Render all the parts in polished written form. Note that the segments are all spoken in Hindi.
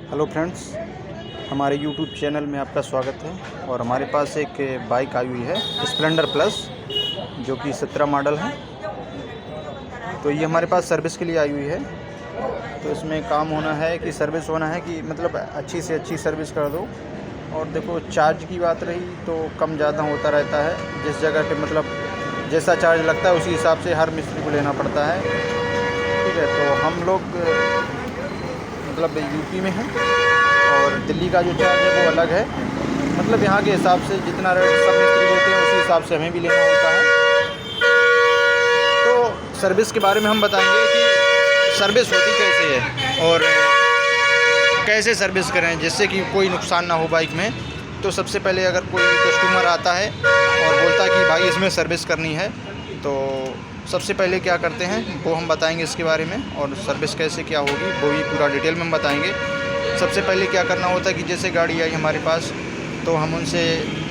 हेलो फ्रेंड्स, हमारे यूट्यूब चैनल में आपका स्वागत है। और हमारे पास एक बाइक आई हुई है स्प्लेंडर प्लस, जो कि 17 मॉडल है। तो ये हमारे पास सर्विस के लिए आई हुई है। तो इसमें काम होना है कि सर्विस होना है कि मतलब अच्छी से अच्छी सर्विस कर दो। और देखो, चार्ज की बात रही तो कम ज़्यादा होता रहता है। जिस जगह पे मतलब जैसा चार्ज लगता है उसी हिसाब से हर मिस्त्री को लेना पड़ता है। ठीक है, तो हम लोग मतलब यूपी में है और दिल्ली का जो चार्ज है वो अलग है। मतलब यहाँ के हिसाब से जितना रेट सब मिस्त्री लेते हैं उसी हिसाब से हमें भी लेना होता है। तो सर्विस के बारे में हम बताएंगे कि सर्विस होती कैसे है और कैसे सर्विस करें जिससे कि कोई नुकसान ना हो बाइक में। तो सबसे पहले अगर कोई कस्टमर आता है और बोलता है कि भाई इसमें सर्विस करनी है, तो सबसे पहले क्या करते हैं वो हम बताएंगे इसके बारे में। और सर्विस कैसे क्या होगी वो भी पूरा डिटेल में हम बताएंगे। सबसे पहले क्या करना होता है कि जैसे गाड़ी आई हमारे पास तो हम उनसे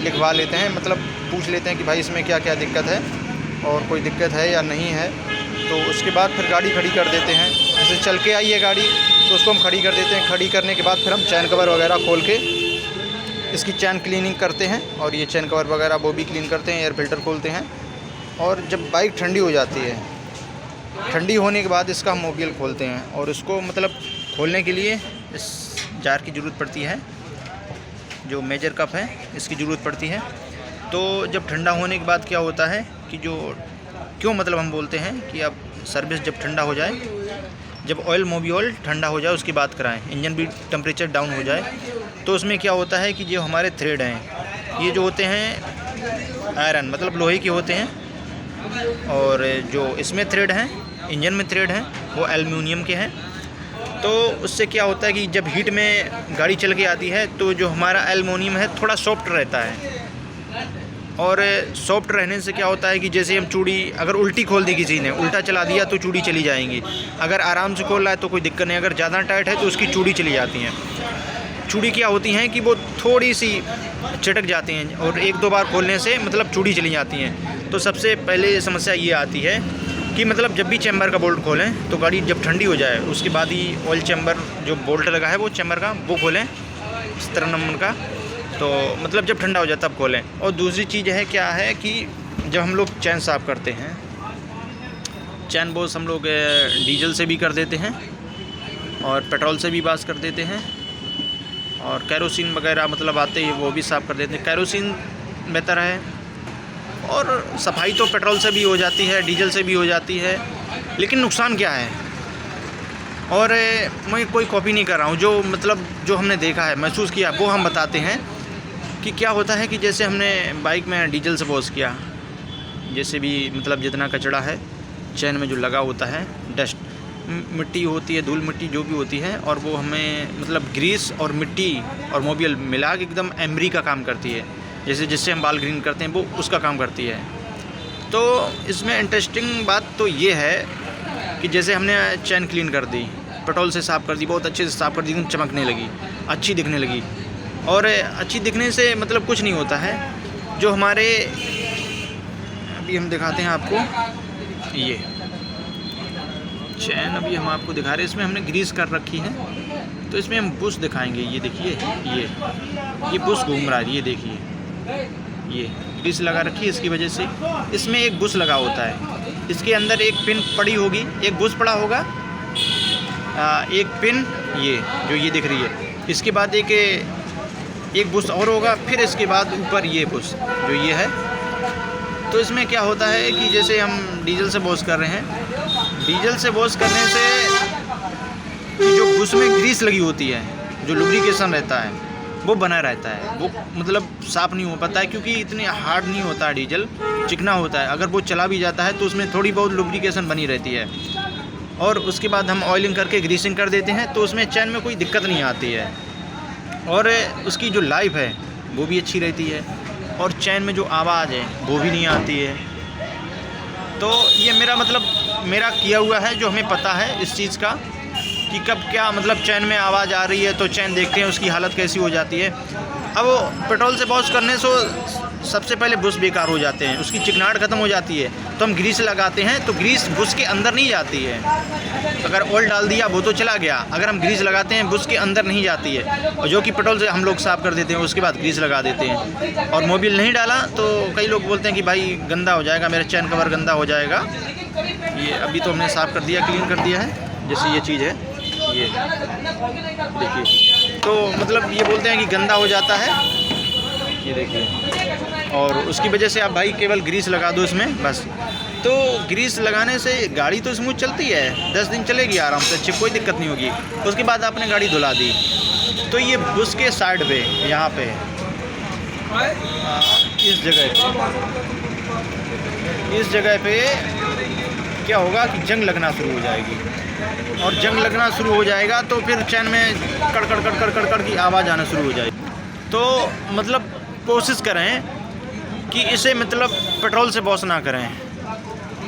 लिखवा लेते हैं, मतलब पूछ लेते हैं कि भाई इसमें क्या क्या दिक्कत है और कोई दिक्कत है या नहीं है। तो उसके बाद फिर गाड़ी खड़ी कर देते हैं। जैसे चल के आई है गाड़ी तो उसको हम खड़ी कर देते हैं। खड़ी करने के बाद फिर हम चैन कवर वगैरह खोल के इसकी चैन क्लीनिंग करते हैं। और ये चैन कवर वगैरह वो भी क्लीन करते हैं, एयर फिल्टर खोलते हैं। और जब बाइक ठंडी हो जाती है, ठंडी होने के बाद इसका हम मोबिल खोलते हैं। और इसको मतलब खोलने के लिए इस जार की ज़रूरत पड़ती है, जो मेजर कप है इसकी ज़रूरत पड़ती है। तो जब ठंडा होने के बाद क्या होता है कि जो क्यों मतलब हम बोलते हैं कि अब सर्विस जब ठंडा हो जाए, जब ऑयल मोबिल ठंडा हो जाए उसकी बात कराएं, इंजन भी टेम्परेचर डाउन हो जाए। तो उसमें क्या होता है कि जो हमारे थ्रेड हैं ये जो होते हैं आयरन मतलब लोहे के होते हैं, और जो इसमें थ्रेड हैं इंजन में थ्रेड हैं वो एल्युमिनियम के हैं। तो उससे क्या होता है कि जब हीट में गाड़ी चल के आती है तो जो हमारा एल्युमिनियम है थोड़ा सॉफ्ट रहता है। और सॉफ्ट रहने से क्या होता है कि जैसे हम चूड़ी अगर उल्टी खोल दी किसी ने, उल्टा चला दिया तो चूड़ी चली जाएंगी। अगर आराम से खोल रहा है तो कोई दिक्कत नहीं, अगर ज़्यादा टाइट है तो उसकी चूड़ी चली जाती हैं। चूड़ी क्या होती हैं कि वो थोड़ी सी चटक जाती हैं और एक दो बार खोलने से मतलब चूड़ी चली जाती हैं। तो सबसे पहले समस्या ये आती है कि मतलब जब भी चैम्बर का बोल्ट खोलें तो गाड़ी जब ठंडी हो जाए उसके बाद ही ऑयल चैम्बर जो बोल्ट लगा है वो चैम्बर का वो खोलें, 17 नंबर का। तो मतलब जब ठंडा हो जाए तब खोलें। और दूसरी चीज़ है क्या है कि जब हम लोग चैन साफ़ करते हैं, चैन बॉस हम लोग डीजल से भी कर देते हैं और पेट्रोल से भी वाश कर देते हैं। और कैरोसिन वगैरह मतलब आते ही वो भी साफ़ कर देते हैं। कैरोसिन बेहतर है और सफाई तो पेट्रोल से भी हो जाती है, डीजल से भी हो जाती है। लेकिन नुकसान क्या है, और मैं कोई कॉपी नहीं कर रहा हूँ, जो मतलब जो हमने देखा है महसूस किया वो हम बताते हैं कि क्या होता है कि जैसे हमने बाइक में डीजल से वॉश किया, जैसे भी मतलब जितना कचरा है चैन में जो लगा होता है, डस्ट मिट्टी होती है, धूल मिट्टी जो भी होती है, और वो हमें मतलब ग्रीस और मिट्टी और मोबिल मिला के एकदम एमरी का काम करती है। जैसे जिससे हम बाल ग्रीन करते हैं वो उसका काम करती है। तो इसमें इंटरेस्टिंग बात तो ये है कि जैसे हमने चैन क्लीन कर दी, पेट्रोल से साफ़ कर दी, बहुत अच्छे से साफ़ कर दी, एकदम चमकने लगी, अच्छी दिखने लगी। और अच्छी दिखने से मतलब कुछ नहीं होता है। जो हमारे अभी हम दिखाते हैं आपको, ये चैन अभी हम आपको दिखा रहे हैं, इसमें हमने ग्रीस कर रखी है। तो इसमें हम बुश दिखाएंगे, ये देखिए ये बुश घूम रहा है, ये देखिए ये ग्रीस लगा रखी है। इसकी वजह से इसमें एक बुश लगा होता है, इसके अंदर एक पिन पड़ी होगी, एक बुश पड़ा होगा, एक पिन ये दिख रही है। इसके बाद एक बुश और होगा, फिर इसके बाद ऊपर ये बुश जो ये है। तो इसमें क्या होता है कि जैसे हम डीजल से वॉश कर रहे हैं, डीजल से वॉश करने से जो बुश में ग्रीस लगी होती है, जो लुब्रिकेशन रहता है वो बना रहता है, वो मतलब साफ़ नहीं हो पाता है, क्योंकि इतने हार्ड नहीं होता है डीजल, चिकना होता है। अगर वो चला भी जाता है तो उसमें थोड़ी बहुत लुब्रिकेशन बनी रहती है। और उसके बाद हम ऑयलिंग करके ग्रीसिंग कर देते हैं तो उसमें चैन में कोई दिक्कत नहीं आती है, और उसकी जो लाइफ है वो भी अच्छी रहती है, और चैन में जो आवाज़ है वो भी नहीं आती है। तो ये मेरा किया हुआ है, जो हमें पता है इस चीज़ का कि कब क्या मतलब चैन में आवाज़ आ रही है तो चैन देखते हैं उसकी हालत कैसी हो जाती है। अब पेट्रोल से वॉश करने से सबसे पहले बुश बेकार हो जाते हैं, उसकी चिकनाहट ख़त्म हो जाती है। तो हम ग्रीस लगाते हैं तो ग्रीस बुश के अंदर नहीं जाती है। अगर ऑयल डाल दिया वो तो चला गया, अगर हम ग्रीस लगाते हैं बुश के अंदर नहीं जाती है। और जो कि पेट्रोल से हम लोग साफ़ कर देते हैं, उसके बाद ग्रीस लगा देते हैं। और मोबिल नहीं डाला तो कई लोग बोलते हैं कि भाई गंदा हो जाएगा, मेरा चैन कवर गंदा हो जाएगा। ये अभी तो हमने साफ़ कर दिया, क्लीन कर दिया है। जैसे ये चीज़ है, ये देखिए, तो मतलब ये बोलते हैं कि गंदा हो जाता है, ये देखिए। और उसकी वजह से आप भाई केवल ग्रीस लगा दो इसमें बस। तो ग्रीस लगाने से गाड़ी तो स्मूथ चलती है, 10 दिन चलेगी आराम से, अच्छी कोई दिक्कत नहीं होगी। उसके बाद आपने गाड़ी धुला दी तो ये बुश के साइड पे, यहाँ पे इस जगह पे क्या होगा कि जंग लगना शुरू हो जाएगी। और जंग लगना शुरू हो जाएगा तो फिर चैन में कड़कड़ कड़कड़ कड़कड़ की आवाज़ आना शुरू हो जाएगी। तो मतलब कोशिश करें कि इसे मतलब पेट्रोल से वॉश ना करें।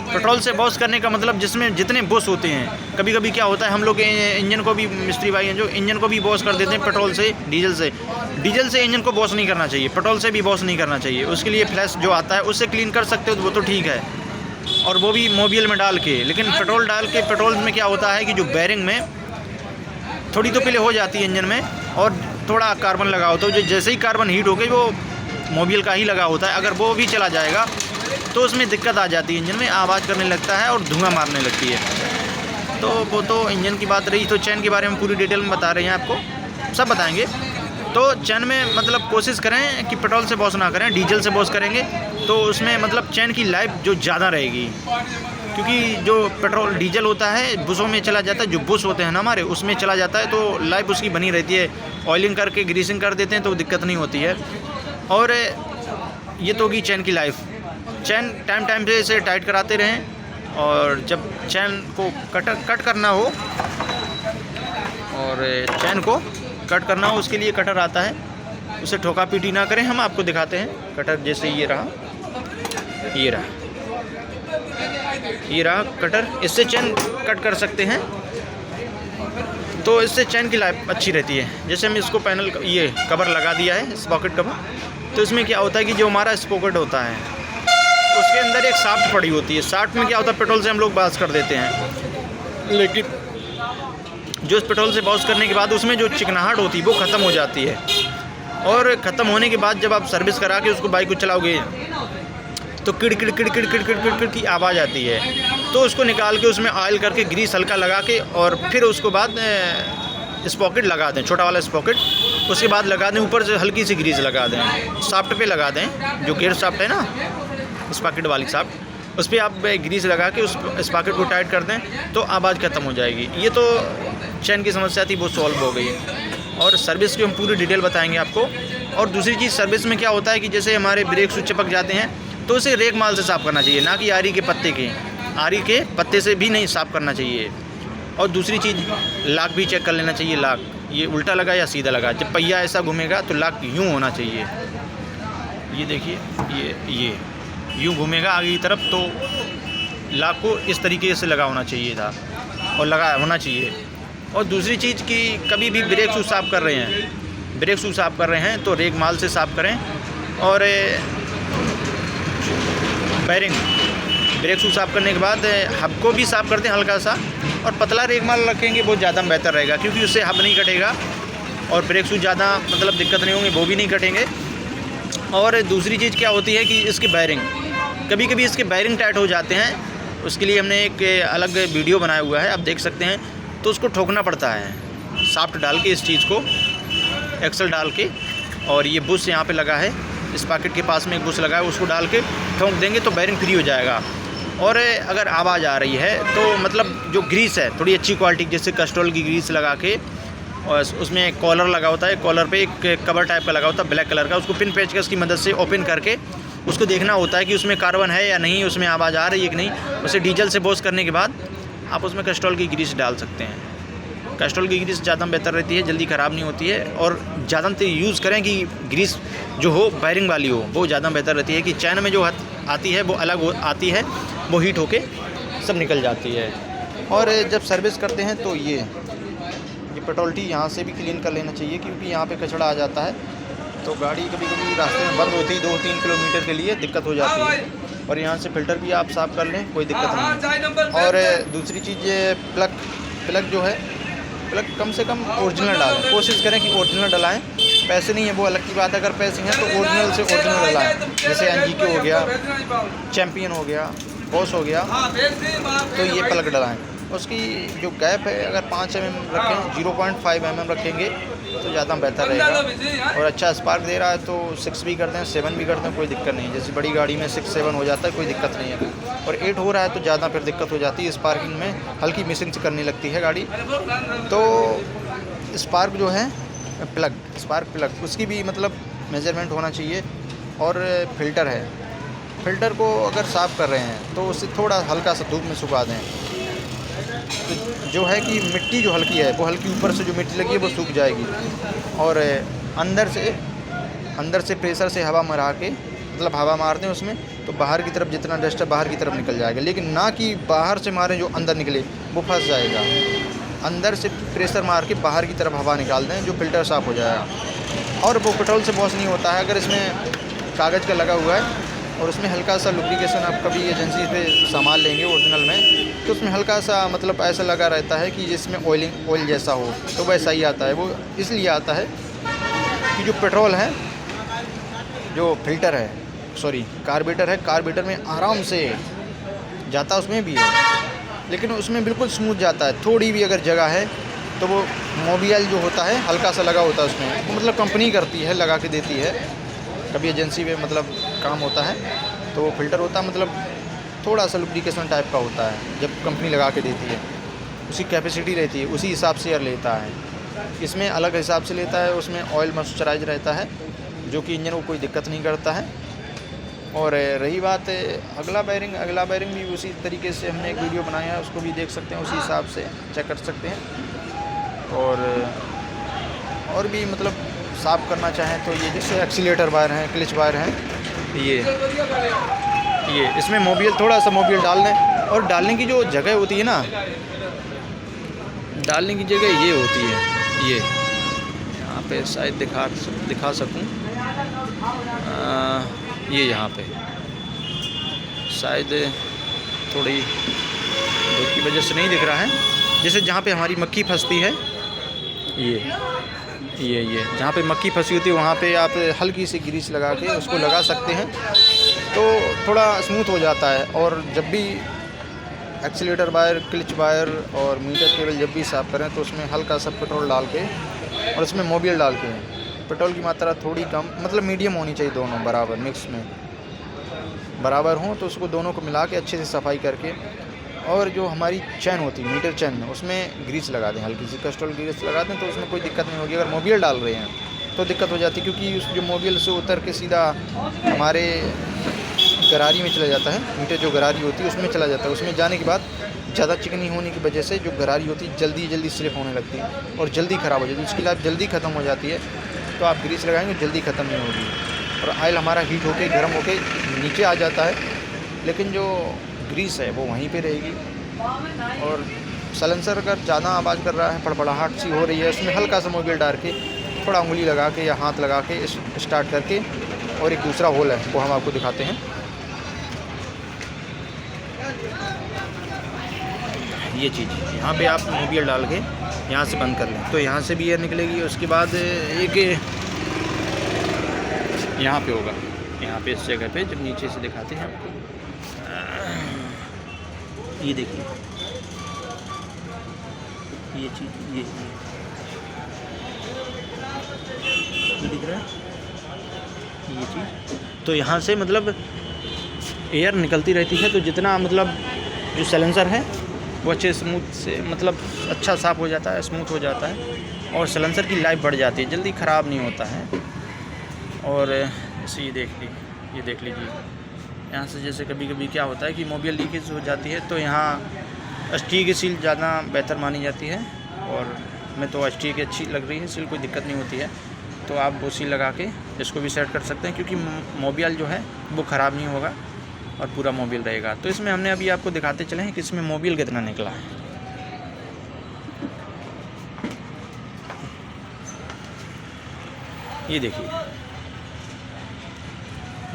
पेट्रोल से वॉश करने का मतलब जिसमें जितने बुश होते हैं, कभी कभी क्या होता है हम लोग इंजन को भी, मिस्त्री भाई हैं जो, इंजन को भी वॉश कर देते हैं पेट्रोल से, डीजल से। डीजल से इंजन को वॉश नहीं करना चाहिए, पेट्रोल से भी वॉश नहीं करना चाहिए। उसके लिए फ्लैश जो आता है उससे क्लीन कर सकते हो तो वो तो ठीक है, और वो भी मोबिल में डाल के। लेकिन पेट्रोल डाल के, पेट्रोल में क्या होता है कि जो बैरिंग में थोड़ी तो पहले हो जाती है इंजन में, और थोड़ा कार्बन लगा होता है, जो जैसे ही कार्बन हीट हो गई वो मोबिल का ही लगा होता है, अगर वो भी चला जाएगा तो उसमें दिक्कत आ जाती है, इंजन में आवाज़ करने लगता है और धुआं मारने लगती है। तो वो तो इंजन की बात रही। तो चैन के बारे में पूरी डिटेल में बता रहे हैं आपको, सब बताएंगे। तो चैन में मतलब कोशिश करें कि पेट्रोल से वॉश ना करें, डीजल से वॉश करेंगे तो उसमें मतलब चैन की लाइफ जो ज़्यादा रहेगी। क्योंकि जो पेट्रोल डीजल होता है बुशों में चला जाता है, जो बुश होते हैं ना हमारे, उसमें चला जाता है तो लाइफ उसकी बनी रहती है। ऑयलिंग करके ग्रीसिंग कर देते हैं तो दिक्कत नहीं होती है। और ये तो होगी चैन की लाइफ। चैन टाइम टाइम से इसे टाइट कराते रहें, और जब चैन को कट करना हो, और चैन को कट करना हो उसके लिए कटर आता है, उसे ठोका पीटी ना करें। हम आपको दिखाते हैं कटर, जैसे ये रहा, ये रहा कटर, इससे चैन कट कर सकते हैं। तो इससे चैन की लाइफ अच्छी रहती है। जैसे हम इसको पैनल, ये कवर लगा दिया है, स्पॉकेट कवर, तो इसमें क्या होता है कि जो हमारा स्पॉकेट होता है उसके अंदर एक शाफ्ट पड़ी होती है। शाफ्ट में क्या होता है, पेट्रोल से हम लोग वॉश कर देते हैं, लेकिन जो पेट्रोल से वॉश करने के बाद उसमें जो चिकनाहट होती है वो ख़त्म हो जाती है। और ख़त्म होने के बाद जब आप सर्विस करा के उसको बाइक को चलाओगे तो किड़ किड़ किड़ किड़ किड़ किड़ किड़ की आवाज़ आती है। तो उसको निकाल के उसमें ऑयल करके ग्रीस हल्का लगा के, और फिर उसको बाद स्पॉकेट लगा दें, छोटा वाला स्पॉकेट, उसके बाद लगा दें, ऊपर से हल्की सी ग्रीस लगा दें, शाफ्ट पे लगा दें, जो गियर शाफ्ट है ना, स्पॉकेट वाली शाफ्ट, उस पर आप ग्रीस लगा के उस स्पॉकेट को टाइट कर दें तो आवाज़ ख़त्म हो जाएगी। ये तो चैन की समस्या थी, वो सॉल्व हो गई। और सर्विस की हम पूरी डिटेल बताएंगे आपको। और दूसरी चीज़, सर्विस में क्या होता है कि जैसे हमारे ब्रेक शूज चिपक जाते हैं तो उसे रेक माल से साफ़ करना चाहिए, ना कि आरी के पत्ते के। आरी के पत्ते से भी नहीं साफ़ करना चाहिए। और दूसरी चीज़, लाक भी चेक कर लेना चाहिए, लाक ये उल्टा लगा या सीधा लगा। जब पहिया ऐसा घूमेगा तो लाक यूँ होना चाहिए, ये देखिए, ये यूँ घूमेगा आगे की तरफ, तो लाक को इस तरीके से लगा होना चाहिए था, और लगा होना चाहिए। और दूसरी चीज़ कि कभी भी ब्रेक शूज साफ़ कर रहे हैं तो रेक माल से साफ़ करें। और बैरिंग, ब्रेक शूज साफ़ करने के बाद हब को भी साफ़ करते हैं हल्का सा, और पतला रेक माल रखेंगे वो ज़्यादा बेहतर रहेगा, क्योंकि उससे हब नहीं कटेगा और ब्रेक शूज ज़्यादा मतलब दिक्कत नहीं होंगे, वो भी नहीं कटेंगे। और दूसरी चीज़ क्या होती है कि इसके बैरिंग, कभी कभी इसके बैरिंग टाइट हो जाते हैं, उसके लिए हमने एक अलग वीडियो बनाया हुआ है, आप देख सकते हैं। तो उसको ठोकना पड़ता है, शाफ्ट डाल के, इस चीज़ को एक्सल डाल के। और ये बुश यहाँ पे लगा है, इस पॉकेट के पास में एक बुश लगा है, उसको डाल के ठोक देंगे तो बैरिंग फ्री हो जाएगा। और अगर आवाज़ आ रही है तो मतलब जो ग्रीस है थोड़ी अच्छी क्वालिटी, जैसे कैस्ट्रोल की ग्रीस लगा के, और उसमें एक कॉलर लगा होता है, कॉलर पे एक कवर टाइप का लगा होता है ब्लैक कलर का, उसको पिन पेचकस की मदद से ओपन करके उसको देखना होता है कि उसमें कार्बन है या नहीं, उसमें आवाज़ आ रही है कि नहीं। उसे डीजल से वॉश करने के बाद आप उसमें कैस्ट्रोल की ग्रीस डाल सकते हैं। कैस्ट्रोल की ग्रीस ज़्यादा बेहतर रहती है, जल्दी ख़राब नहीं होती है। और ज़्यादा यूज़ करें कि ग्रीस जो हो बैरिंग वाली हो, वो ज़्यादा बेहतर रहती है। कि चैन में जो आती है वो अलग आती है, वो हीट होके सब निकल जाती है। और जब सर्विस करते हैं तो ये पेट्रोल टी यहाँ से भी क्लीन कर लेना चाहिए, क्योंकि यहाँ पे कचरा आ जाता है। तो गाड़ी कभी कभी रास्ते में बंद होती है 2-3 किलोमीटर के लिए, दिक्कत हो जाती है। और यहाँ से फ़िल्टर भी आप साफ़ कर लें, कोई दिक्कत नहीं है। और दूसरी चीज़ प्लग जो है, प्लग कम से कम ओरिजिनल डालें, कोशिश करें कि ओरिजिनल डलाएं। पैसे नहीं है वो अलग की बात है, अगर पैसे हैं तो ओरिजिनल से ओरिजिनल डलाएं। जैसे NGK हो गया, चैम्पियन हो गया, बॉस हो गया, तो ये प्लग डलाएं। उसकी जो गैप है अगर 5 mm रखें, 0.5 mm रखेंगे तो ज़्यादा बेहतर रहेगा। और अच्छा स्पार्क दे रहा है तो 6 भी कर दें, 7 भी कर दें, कोई दिक्कत नहीं है। जैसे बड़ी गाड़ी में 6-7 हो जाता है, कोई दिक्कत नहीं है। और 8 हो रहा है तो ज़्यादा फिर दिक्कत हो जाती है, स्पार्किंग में हल्की मिसिंग से करने लगती है गाड़ी। तो स्पार्क जो है स्पार्क प्लग उसकी भी मतलब मेजरमेंट होना चाहिए। और फ़िल्टर है, फ़िल्टर को अगर साफ़ कर रहे हैं तो उसे थोड़ा हल्का सा धूप में सुखा दें। तो जो है कि मिट्टी जो हल्की है वो हल्की ऊपर से जो मिट्टी लगी है वो सूख जाएगी। और अंदर से प्रेशर से हवा मरा के, मतलब हवा मार दें उसमें, तो बाहर की तरफ जितना डस्ट है बाहर की तरफ निकल जाएगा। लेकिन ना कि बाहर से मारें जो अंदर निकले, वो फंस जाएगा। अंदर से प्रेशर मार के बाहर की तरफ हवा निकाल दें, जो फ़िल्टर साफ़ हो जाएगा। और वो पेट्रोल से वॉश नहीं होता है। अगर इसमें कागज़ का लगा हुआ है और उसमें हल्का सा लुब्रिकेशन आप कभी एजेंसी पे सामान लेंगे ओरिजिनल में, तो उसमें हल्का सा मतलब ऐसा लगा रहता है कि जिसमें ऑयल जैसा हो, तो वैसा ही आता है। वो इसलिए आता है कि जो पेट्रोल है, जो फ़िल्टर है, कार्बोरेटर है, कार्बोरेटर में आराम से जाता, उसमें भी है, लेकिन उसमें बिल्कुल स्मूथ जाता है। थोड़ी भी अगर जगह है तो वो मोबियल जो होता है हल्का सा लगा होता है उसमें, वो मतलब कंपनी करती है, लगा के देती है। कभी एजेंसी में मतलब काम होता है तो वो फ़िल्टर होता है, मतलब थोड़ा सा लुब्रिकेशन टाइप का होता है, जब कंपनी लगा के देती है। उसकी कैपेसिटी रहती है, उसी हिसाब से एयर लेता है। इसमें अलग हिसाब से लेता है, उसमें ऑयल मॉइस्चराइज रहता है, जो कि इंजन को कोई दिक्कत नहीं करता है। और रही बात अगला बैरिंग भी उसी तरीके से हमने एक वीडियो बनाया है, उसको भी देख सकते हैं, उसी हिसाब से चेक कर सकते हैं। और भी मतलब साफ़ करना चाहें तो ये जैसे एक्सीलेटर वायर हैं, क्लच वायर हैं, ये इसमें मोबिल, थोड़ा सा मोबिल डाल दें। और डालने की जो जगह होती है ना, डालने की जगह ये होती है, ये यहाँ पे शायद दिखा सकूँ, ये यहाँ पे शायद थोड़ी धूप की वजह से नहीं दिख रहा है। जैसे जहाँ पे हमारी मक्खी फंसती है, ये जहाँ पे मक्खी फंसी होती है, वहाँ पे आप हल्की सी ग्रीस लगा के उसको लगा सकते हैं, तो थोड़ा स्मूथ हो जाता है। और जब भी एक्सीलेटर वायर, क्लच वायर और मीटर केबल जब भी साफ़ करें तो उसमें हल्का सा पेट्रोल डाल के और उसमें मोबिल डाल के, पेट्रोल की मात्रा थोड़ी कम, मतलब मीडियम होनी चाहिए, दोनों बराबर मिक्स में बराबर हों, तो उसको दोनों को मिला के अच्छे से सफाई करके। और जो हमारी चैन होती है, मीटर चैन, उसमें ग्रीस लगा दें, हल्की सी कैस्ट्रॉल ग्रीस लगा दें, तो उसमें कोई दिक्कत नहीं होगी। अगर मोबिल डाल रहे हैं तो दिक्कत हो जाती है, क्योंकि उस जो मोबिल से उतर के सीधा हमारे गरारी में चला जाता है, मीटर जो गरारी होती है उसमें चला जाता है। उसमें जाने के बाद ज़्यादा चिकनी होने की वजह से जो गरारी होती है जल्दी स्लिप होने लगती है और जल्दी ख़राब हो जाती है, उसकी लाइफ जल्दी ख़त्म हो जाती है। तो आप ग्रीस लगाएंगे जल्दी ख़त्म नहीं होगी। और ऑयल हमारा हीट होके गर्म होके नीचे आ जाता है, लेकिन जो ग्रीस है वो वहीं पे रहेगी। और साइलेंसर अगर ज़्यादा आवाज़ कर रहा है, फड़फड़ाहट सी हो रही है, उसमें हल्का सा मोबिल डाल के, थोड़ा उंगली लगा के या हाथ लगा के स्टार्ट करके, और एक दूसरा होल है वो हम आपको दिखाते हैं। ये चीज़ यहाँ पे आप मोबिल डाल के यहाँ से बंद कर लें तो यहाँ से भी एयर निकलेगी। उसके बाद एक यहाँ पे होगा, यहाँ पे इस जगह पे जब नीचे से दिखाते हैं आपको, ये देखिए ये चीज़, ये दिख रहा है ये चीज़। तो यहाँ से मतलब एयर निकलती रहती है, तो जितना मतलब जो साइलेंसर है वो अच्छे स्मूथ से मतलब अच्छा साफ़ हो जाता है, स्मूथ हो जाता है, और साइलेंसर की लाइफ बढ़ जाती है, जल्दी ख़राब नहीं होता है। और इसे ये देख लीजिए यहाँ से, जैसे कभी कभी क्या होता है कि मोबिल लीकेज हो जाती है, तो यहाँ एसटी की सील ज़्यादा बेहतर मानी जाती है, और मैं तो एसटी की अच्छी लग रही है सील, कोई दिक्कत नहीं होती है। तो आप वो सील लगा के इसको भी सेट कर सकते हैं, क्योंकि मोबिल जो है वो ख़राब नहीं होगा और पूरा मोबिल रहेगा। तो इसमें हमने अभी आपको दिखाते चले हैं कि इसमें मोबिल कितना निकला है। ये देखिए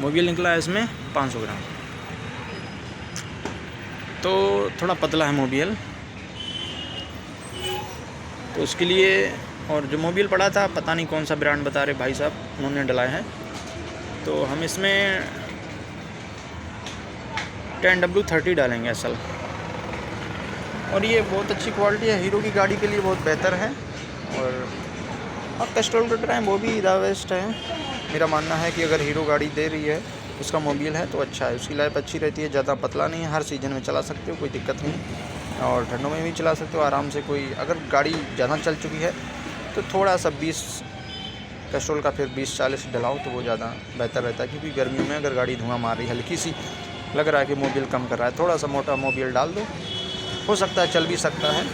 मोबिल निकला है इसमें 500 ग्राम, तो थोड़ा पतला है मोबिल, तो उसके लिए। और जो मोबिल पड़ा था पता नहीं कौन सा ब्रांड बता रहे भाई साहब, उन्होंने डलाए हैं, तो हम इसमें 10W30 डालेंगे असल। और ये बहुत अच्छी क्वालिटी है, हीरो की गाड़ी के लिए बहुत बेहतर है। और कैस्ट्रोल का ड्राइव वो भी द बेस्ट है। मेरा मानना है कि अगर हीरो गाड़ी दे रही है, उसका मोबिल है तो अच्छा है, उसकी लाइफ अच्छी रहती है, ज़्यादा पतला नहीं है, हर सीज़न में चला सकते हो, कोई दिक्कत नहीं। और ठंडों में भी चला सकते हो आराम से। कोई अगर गाड़ी ज़्यादा चल चुकी है तो थोड़ा सा 20 कैस्ट्रोल का फिर 20-40 डलाओ तो वो ज़्यादा बेहतर रहता है, क्योंकि गर्मियों में अगर गाड़ी धुआं मार रही है, हल्की सी लग रहा है कि मोबिल कम कर रहा है, थोड़ा सा मोटा मोबिल डाल दो, हो सकता है चल भी सकता है।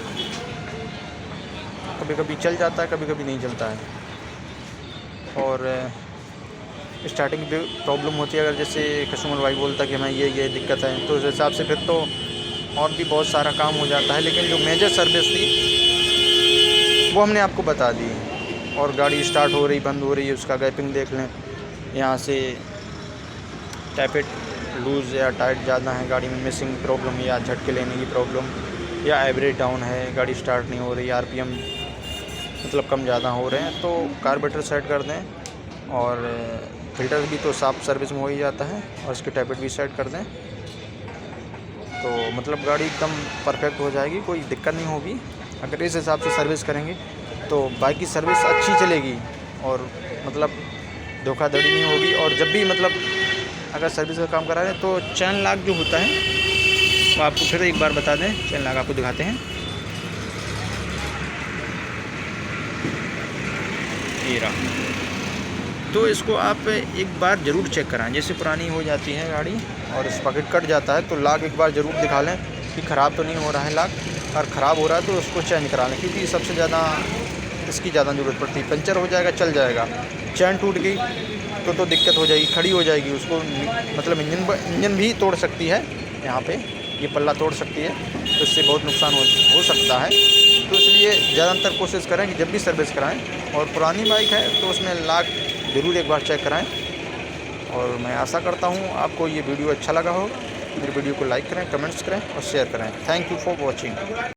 कभी कभी चल जाता है, कभी कभी नहीं चलता है। और स्टार्टिंग में प्रॉब्लम होती है, अगर जैसे कस्टमर भाई बोलता है कि हमें ये दिक्कत है, तो उस हिसाब से फिर तो और भी बहुत सारा काम हो जाता है। लेकिन जो मेजर सर्विस थी वो हमने आपको बता दी। और गाड़ी स्टार्ट हो रही, बंद हो रही है, उसका गैपिंग देख लें, यहाँ से टैपेट लूज़ या टाइट ज़्यादा है, गाड़ी में मिसिंग प्रॉब्लम या झटके लेने की प्रॉब्लम, या एवरेज डाउन है, गाड़ी स्टार्ट नहीं हो रही, RPM मतलब कम ज़्यादा हो रहे हैं, तो कार्बोरेटर सेट कर दें। और फ़िल्टर भी तो साफ सर्विस में हो ही जाता है, और इसके टैपेट भी सेट कर दें, तो मतलब गाड़ी एकदम परफेक्ट हो जाएगी, कोई दिक्कत नहीं होगी। अगर इस हिसाब से सर्विस करेंगे तो बाइक की सर्विस अच्छी चलेगी, और मतलब धोखाधड़ी नहीं होगी। और जब भी मतलब अगर सर्विस का काम करा रहे हैं तो चैन लॉक जो होता है वो आपको फिर एक बार बता दें, चैन लॉक आपको दिखाते हैं, ये रहा। तो इसको आप एक बार ज़रूर चेक कराएं, जैसे पुरानी हो जाती है गाड़ी और इस पॉकेट कट जाता है, तो लॉक एक बार ज़रूर दिखा लें कि ख़राब तो नहीं हो रहा है लॉक, और ख़राब हो रहा है तो उसको चेंज करा लें, क्योंकि सबसे ज़्यादा इसकी ज़्यादा ज़रूरत पड़ती है। पंचर हो जाएगा, चल जाएगा, चैन टूट गई तो दिक्कत हो जाएगी, खड़ी हो जाएगी, उसको मतलब इंजन भी तोड़ सकती है, यहाँ पे ये पल्ला तोड़ सकती है, तो इससे बहुत नुकसान हो सकता है। तो इसलिए ज़्यादातर कोशिश करें कि जब भी सर्विस कराएं, और पुरानी बाइक है तो उसमें लॉक ज़रूर एक बार चेक कराएं। और मैं आशा करता हूँ आपको ये वीडियो अच्छा लगा हो। मेरी वीडियो को लाइक करें, कमेंट्स करें और शेयर करें। Thank you for watching.